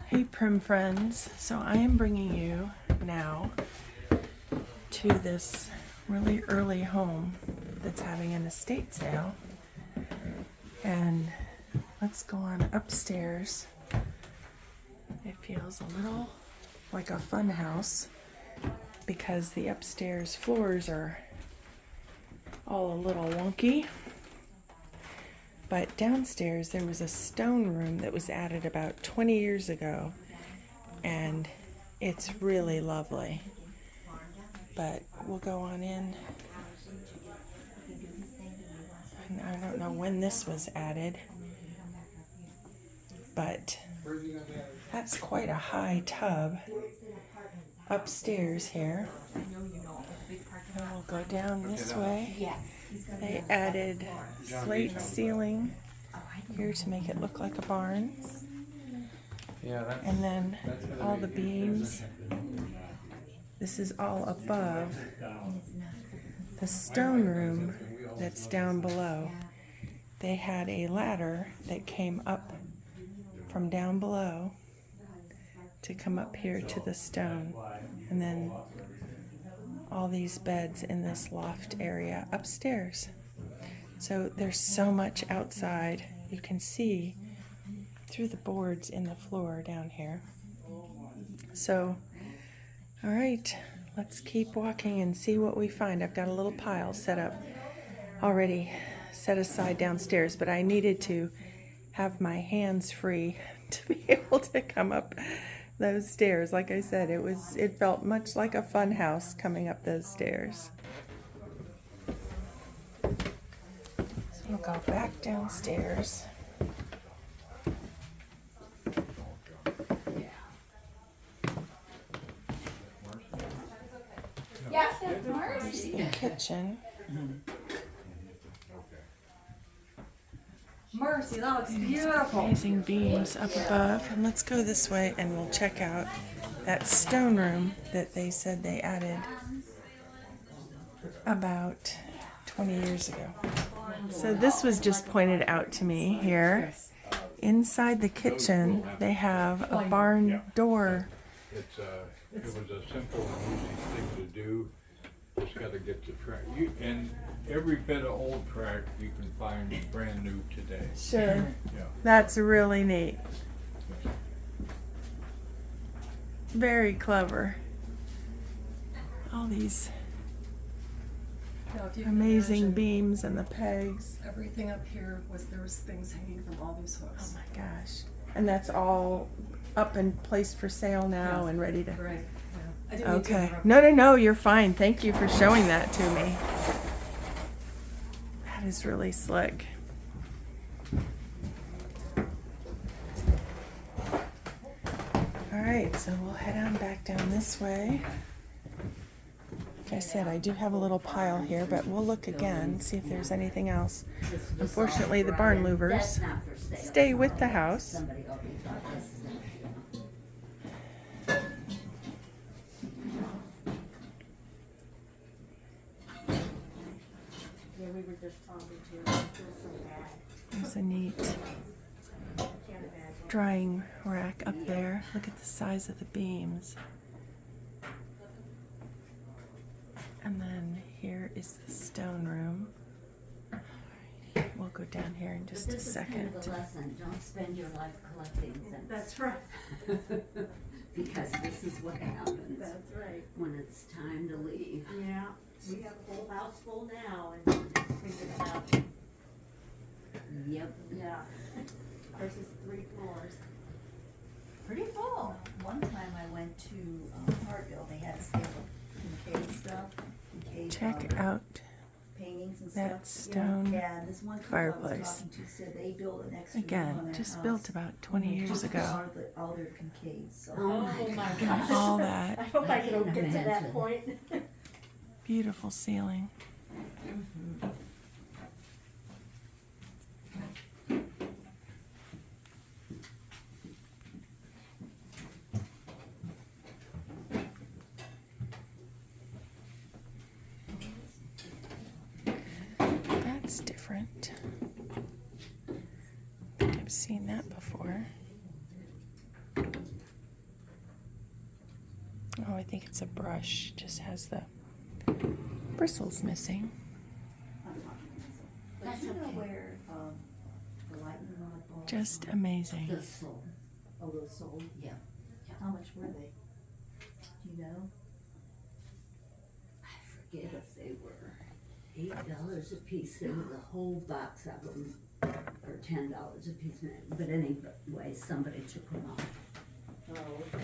Hey Prim friends, so I am bringing you now to this really early home that's having an estate sale, and let's go on upstairs. It feels a little like a fun house because the upstairs floors are all a little wonky. But downstairs there was a stone room that was added about 20 years ago, and it's really lovely. But we'll go on in. And I don't know when this was added, but that's quite a high tub upstairs here. And we'll go down this way. They added slate ceiling here to make it look like a barn. And then all the beams. This is all above the stone room that's down below. They had a ladder that came up from down below to come up here to the stone. And then all these beds in this loft area upstairs. So there's so much outside. You can see through the boards in the floor down here. So, all right, let's keep walking and see what we find. I've got a little pile set up already, set aside downstairs, but I needed to have my hands free to be able to come up those stairs. Like I said, it felt much like a fun house coming up those stairs. So we'll go back downstairs. There's the kitchen. Mercy, that looks beautiful. Amazing beams up above. And let's go this way and we'll check out that stone room that they said they added about 20 years ago. So this was just pointed out to me here. Inside the kitchen, they have a barn door. It was a simple and easy thing to do. Just got to get the track. And every bit of old track you can find brand new today. Sure. Yeah. That's really neat. Very clever. All these amazing beams and the pegs. Everything up here there was things hanging from all these Oh hooks. my gosh. And that's all up and placed for sale now and ready to... Right. Yeah. I didn't mean to Okay. interrupt. No, you're fine. Thank you for showing that to me. That is really slick. All right, so we'll head on back down this way. Like I said, I do have a little pile here, but we'll look again, see if there's anything else. Unfortunately, the barn louvers stay with the house. There's a neat drying rack up there. Look at the size of the beams. And then here is the stone room. We'll go down here in just a second. This is kind of a lesson. Don't spend your life collecting things. That's right. Because this is what happens That's right. when it's time to leave. Yeah. We have a full house full now and figured it out. Yep. Yeah. Ours is 3 floors. Pretty full. One time I went to Hartville, they had a sale of Kincaid stuff. Kincaid, Check out paintings and that stuff. stone Yeah, this one couple I was fireplace. talking to said they built an extra room on Again, their just house. built about 20 years ago. All their Kincaids. So. Oh my gosh. All I that hope I can get to that Imagine. point. beautiful ceiling. That's different. I think I've seen that before. think it's a brush. Just has the bristles missing. That's okay. Where, the lightning rod balls. Just amazing. The soul. Oh, the soul, yeah. How much were they? Do you know? I forget if they were $8 a piece. There was a whole box of them, or $10 a piece. But anyway, somebody took them off. Oh, okay.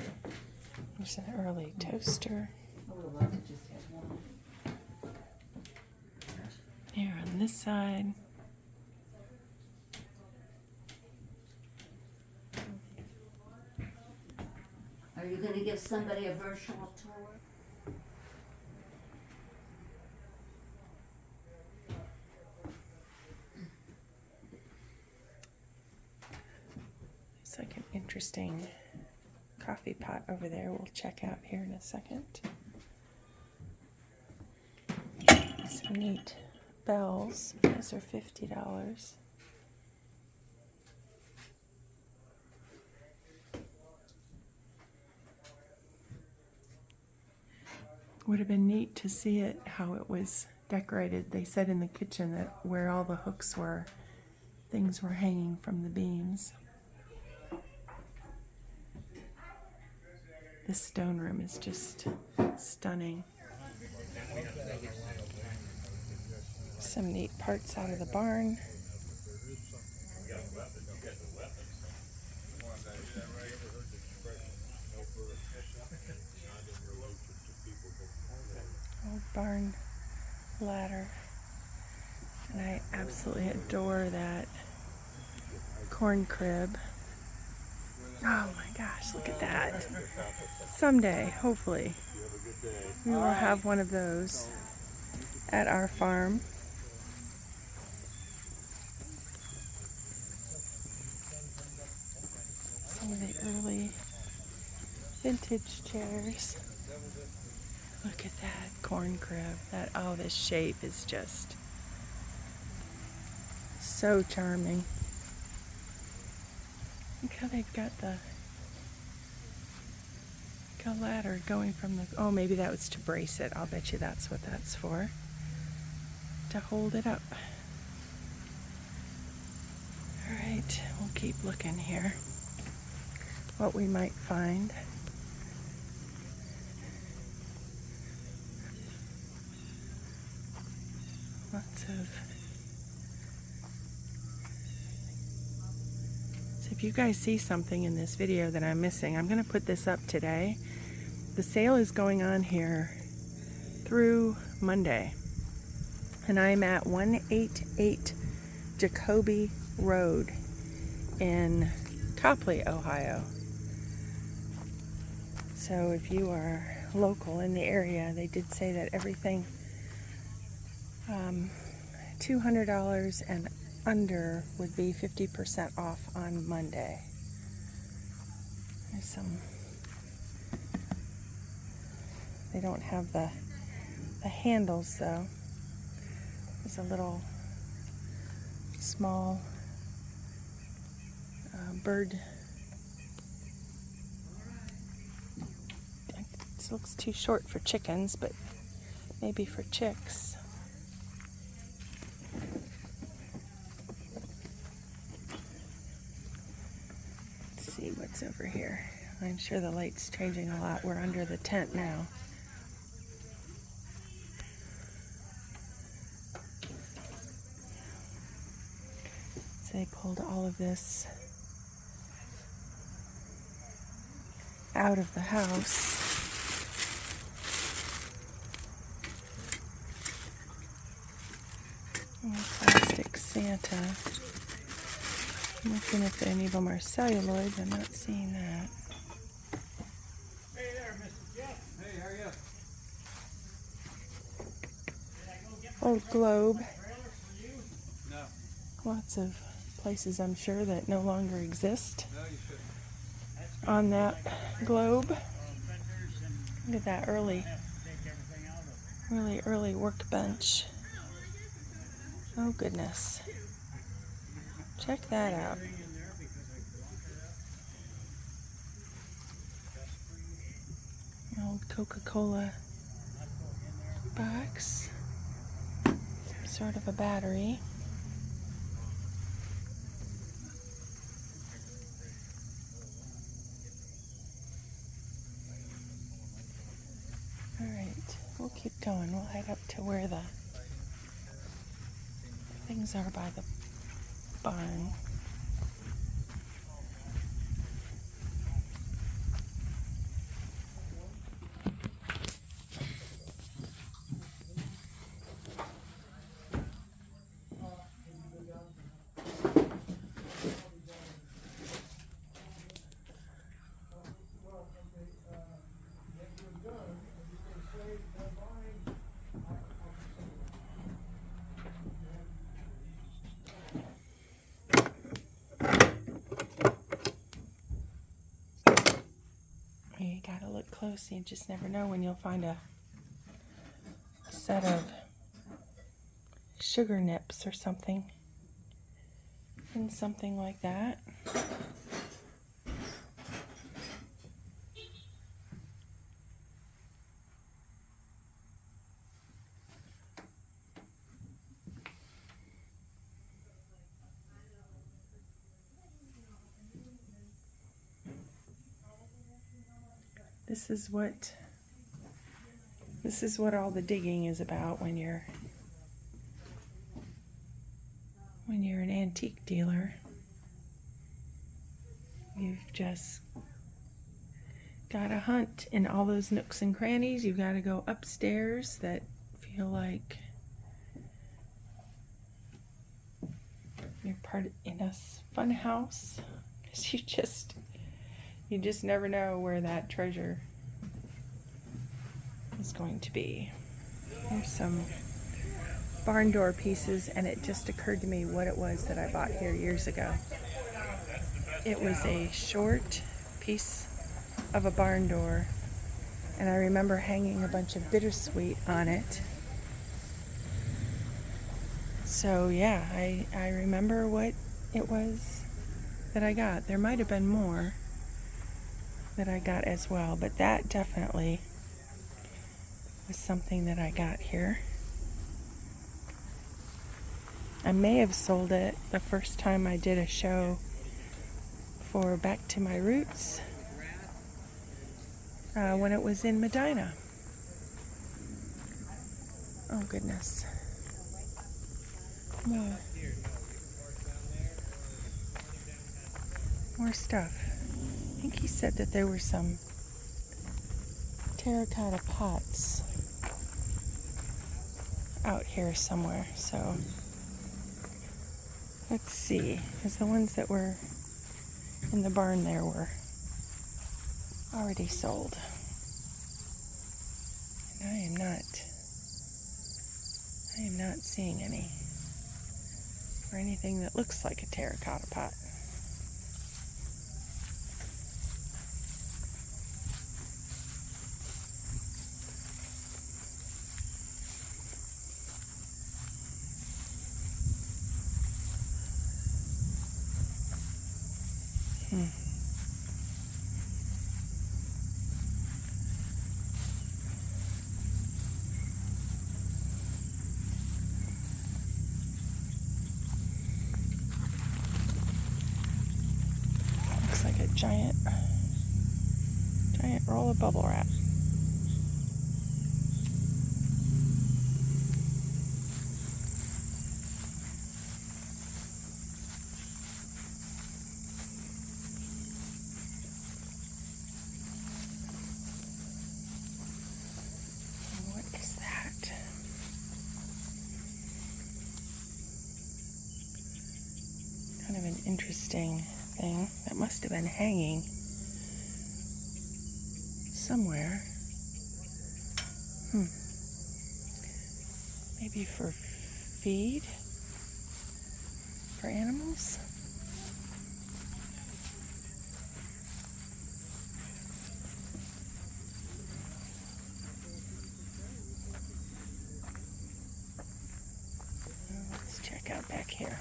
There's an early toaster. I would have loved to just have one. Here on this side. Are you gonna give somebody a virtual tour? It's like an interesting coffee pot over there. We'll check out here in a second. Some neat bells. Those are $50. Would have been neat to see it, how it was decorated. They said in the kitchen that where all the hooks were, things were hanging from the beams. This stone room is just stunning. Some neat parts out of the barn. Old barn ladder. And I absolutely adore that corn crib. Oh my gosh, look at that. Someday, hopefully, we will have one of those at our farm. Some of the early vintage chairs. Look at that corn crib. This shape is just so charming. Look how they've got a ladder going from the, oh, maybe that was to brace it. I'll bet you that's what that's for. To hold it up. All right, we'll keep looking here. What we might find. Lots of. So if you guys see something in this video that I'm missing, I'm going to put this up today. The sale is going on here through Monday. And I'm at 188 Jacoby Road in Copley, Ohio. So if you are local in the area, they did say that everything $200 and under would be 50% off on Monday. There's some, they don't have the handles though. There's a little small bird. This looks too short for chickens, but maybe for chicks. Let's see what's over here. I'm sure the light's changing a lot. We're under the tent now. So they pulled all of this out of the house. Plastic Santa. I'm looking if any of them are celluloid. I'm not seeing that. Hey there, Mr. Jeff. Hey, how are you? Old globe. No. Lots of places I'm sure that no longer exist No, you shouldn't. on that globe. Look at that really early workbench. Oh goodness. Check that out. Old Coca-Cola box. Sort of a battery. Alright, we'll keep going. We'll head up to where the things are by the barn. You gotta look close. You just never know when you'll find a set of sugar nips or something in something like that. This is what all the digging is about when you're an antique dealer. You've just got to hunt in all those nooks and crannies. You've got to go upstairs that feel like you're part in a fun house. 'Cause you just never know where that treasure is going to be. Here's some barn door pieces, and it just occurred to me what it was that I bought here years ago. It was a short piece of a barn door, and I remember hanging a bunch of bittersweet on it. So yeah, I remember what it was that I got. There might have been more that I got as well, but that definitely was something that I got here. I may have sold it the first time I did a show for Back to My Roots when it was in Medina. Oh goodness. More stuff. I think he said that there were some terracotta pots out here somewhere, so let's see, because the ones that were in the barn there were already sold. And I am not seeing any, or anything that looks like a terracotta pot. Looks like a giant roll of bubble wrap. What is that? Kind of an interesting thing that must have been hanging somewhere. Maybe for feed for animals. Let's check out back here.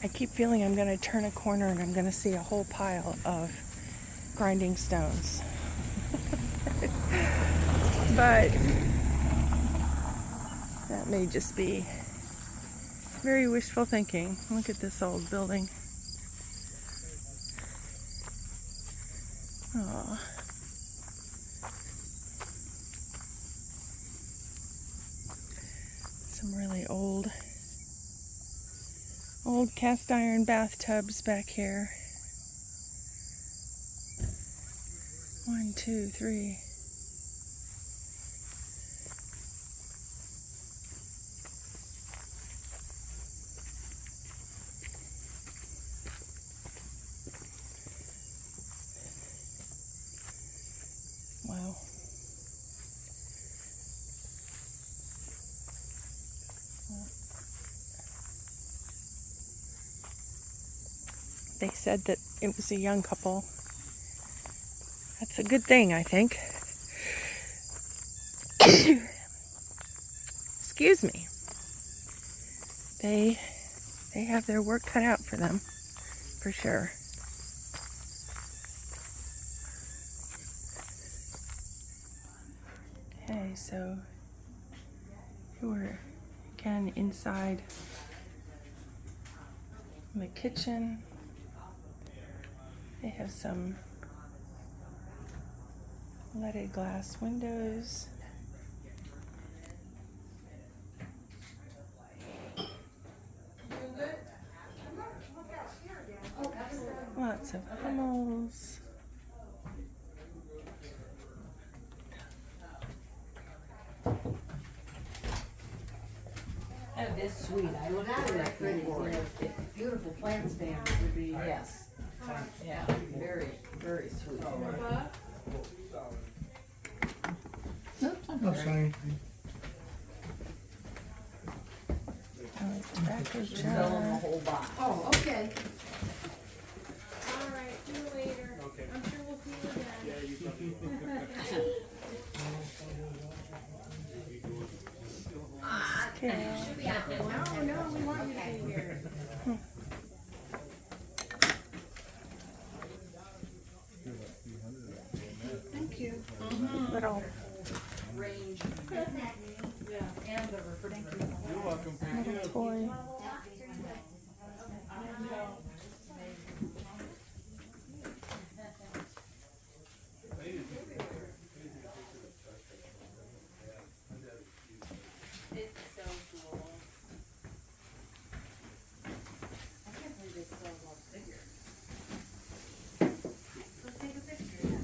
I keep feeling I'm going to turn a corner and I'm going to see a whole pile of grinding stones. But that may just be very wishful thinking. Look at this old building. Aww. Some really old cast iron bathtubs back here. 1, 2, 3. Wow. They said that it was a young couple. That's a good thing, I think. Excuse me. They have their work cut out for them, for sure. Okay, so we're again inside the kitchen. They have some leaded glass windows. Lots of pummels. That is sweet. I looked at that pretty beautiful plant stand would be, yes. Yeah, very, very sweet. Oh, sorry. Tobacco Sell them the jar. whole box. Oh, okay. All right, see you later. I'm sure we'll see you again. Scale. No, we want you to be here. Thank you. Little Range. Yeah, and the refrigerator. You're welcome. little toy. It's so cool. I can't believe they still love figures. Let's take a picture now.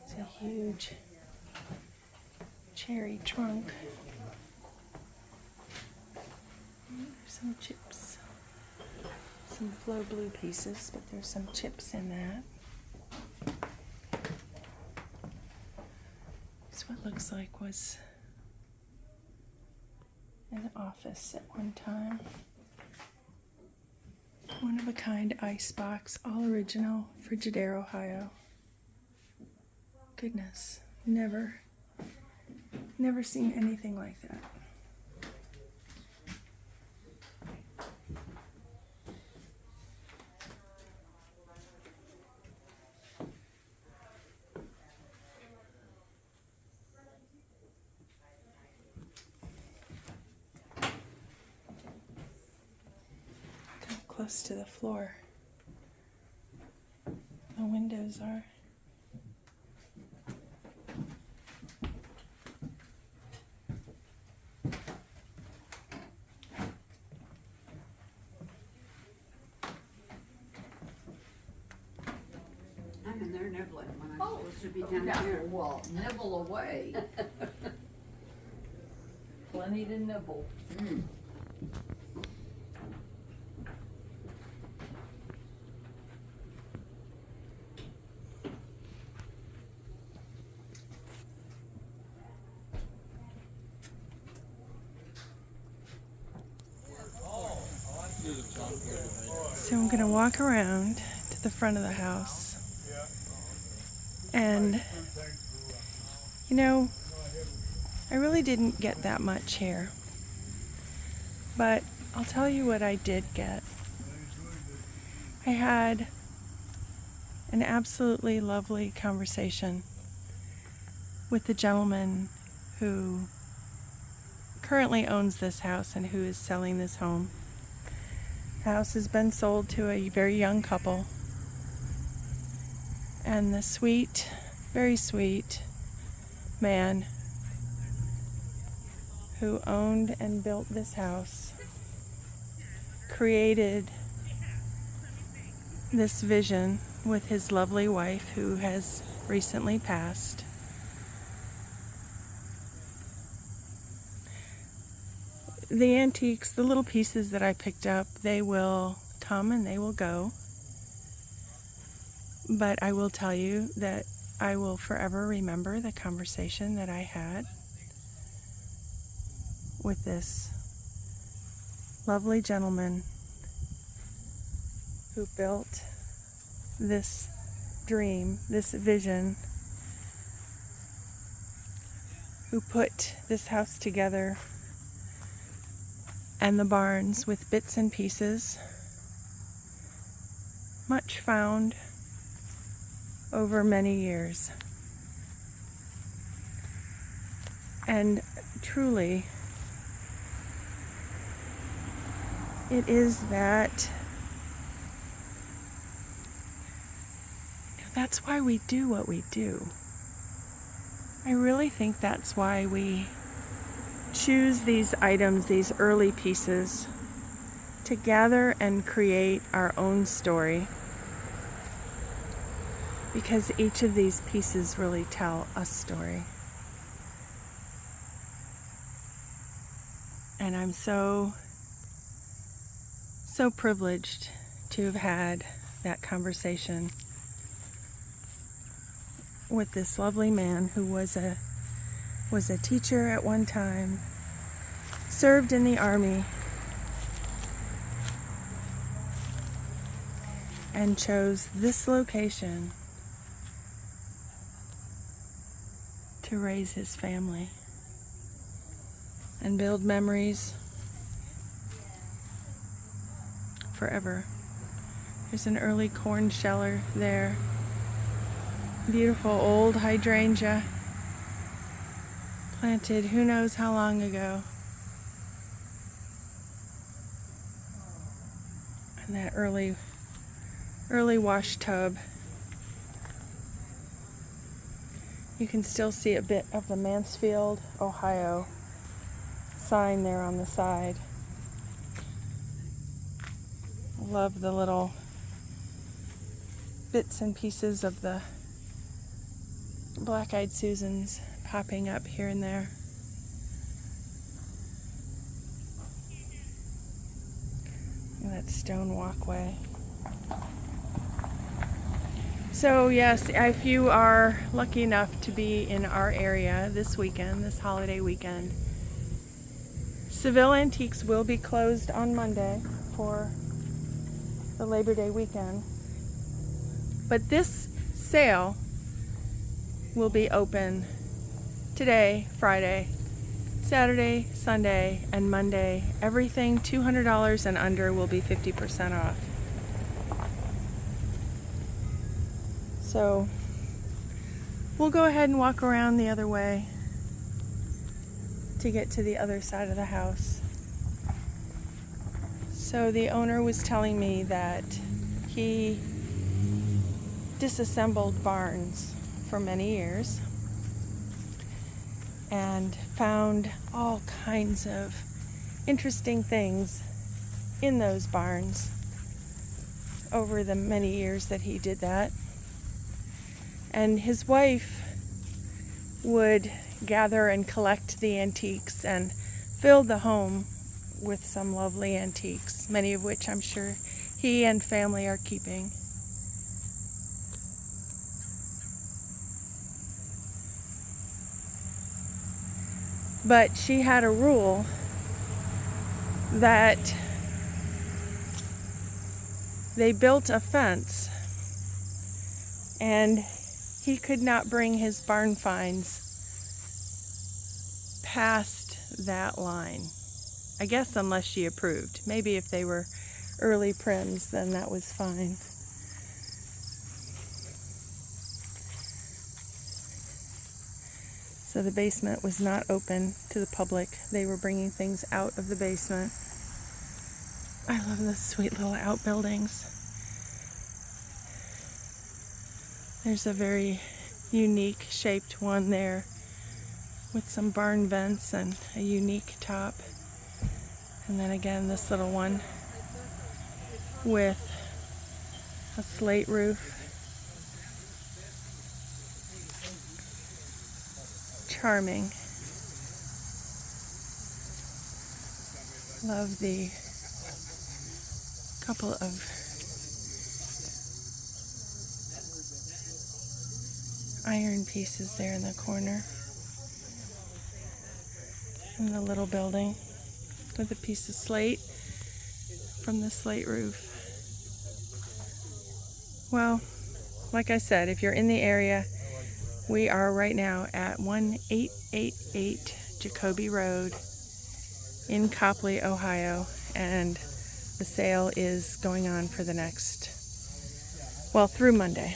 It's a huge cherry trunk. There's some chips. Some Flow Blue pieces, but there's some chips in that. It's what looks like was an office at one time. One of a kind ice box, all original, Frigidaire, Ohio. Goodness, never seen anything like that. close to the floor. The windows are. I'm in there nibbling when I'm Oh, supposed to be down yeah, here. well, nibble away. Plenty to nibble. Mm. So I'm gonna walk around to the front of the house. And, you know, I really didn't get that much here. But I'll tell you what I did get. I had an absolutely lovely conversation with the gentleman who currently owns this house and who is selling this home. The house has been sold to a very young couple. And the sweet, very sweet man who owned and built this house created this vision with his lovely wife who has recently passed. The antiques, the little pieces that I picked up, they will come and they will go. But I will tell you that I will forever remember the conversation that I had with this lovely gentleman who built this dream, this vision, who put this house together and the barns with bits and pieces, much found over many years. And truly, it is that that's why we do what we do. I really think that's why we choose these items, these early pieces, to gather and create our own story. Because each of these pieces really tell a story. And I'm so privileged to have had that conversation with this lovely man who was a teacher at one time, served in the army, and chose this location to raise his family and build memories forever. There's an early corn sheller there. Beautiful old hydrangea planted who knows how long ago. And that early wash tub. You can still see a bit of the Mansfield, Ohio sign there on the side. Love the little bits and pieces of the black-eyed Susans popping up here and there. And that stone walkway. So yes, if you are lucky enough to be in our area this weekend, this holiday weekend, Seville Antiques will be closed on Monday for the Labor Day weekend. But this sale will be open today, Friday, Saturday, Sunday, and Monday. Everything $200 and under will be 50% off. So we'll go ahead and walk around the other way to get to the other side of the house. So the owner was telling me that he disassembled barns for many years and found all kinds of interesting things in those barns over the many years that he did that. And his wife would gather and collect the antiques and fill the home with some lovely antiques, many of which I'm sure he and family are keeping. But she had a rule that they built a fence and he could not bring his barn finds past that line. I guess unless she approved. Maybe if they were early prims, then that was fine. So the basement was not open to the public. They were bringing things out of the basement. I love those sweet little outbuildings. There's a very unique shaped one there with some barn vents and a unique top. And then again, this little one with a slate roof. Charming. Love the couple of iron pieces there in the corner. And the little building with a piece of slate from the slate roof. Well, like I said, if you're in the area, we are right now at 1888 Jacoby Road in Copley, Ohio, and the sale is going on for the next, well, through Monday.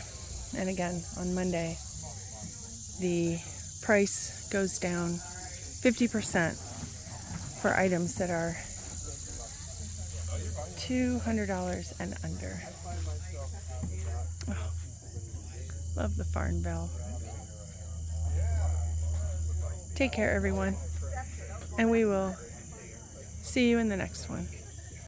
And again, on Monday, the price goes down 50% for items that are $200 and under. Oh, love the Farm Bell. Take care, everyone, and we will see you in the next one.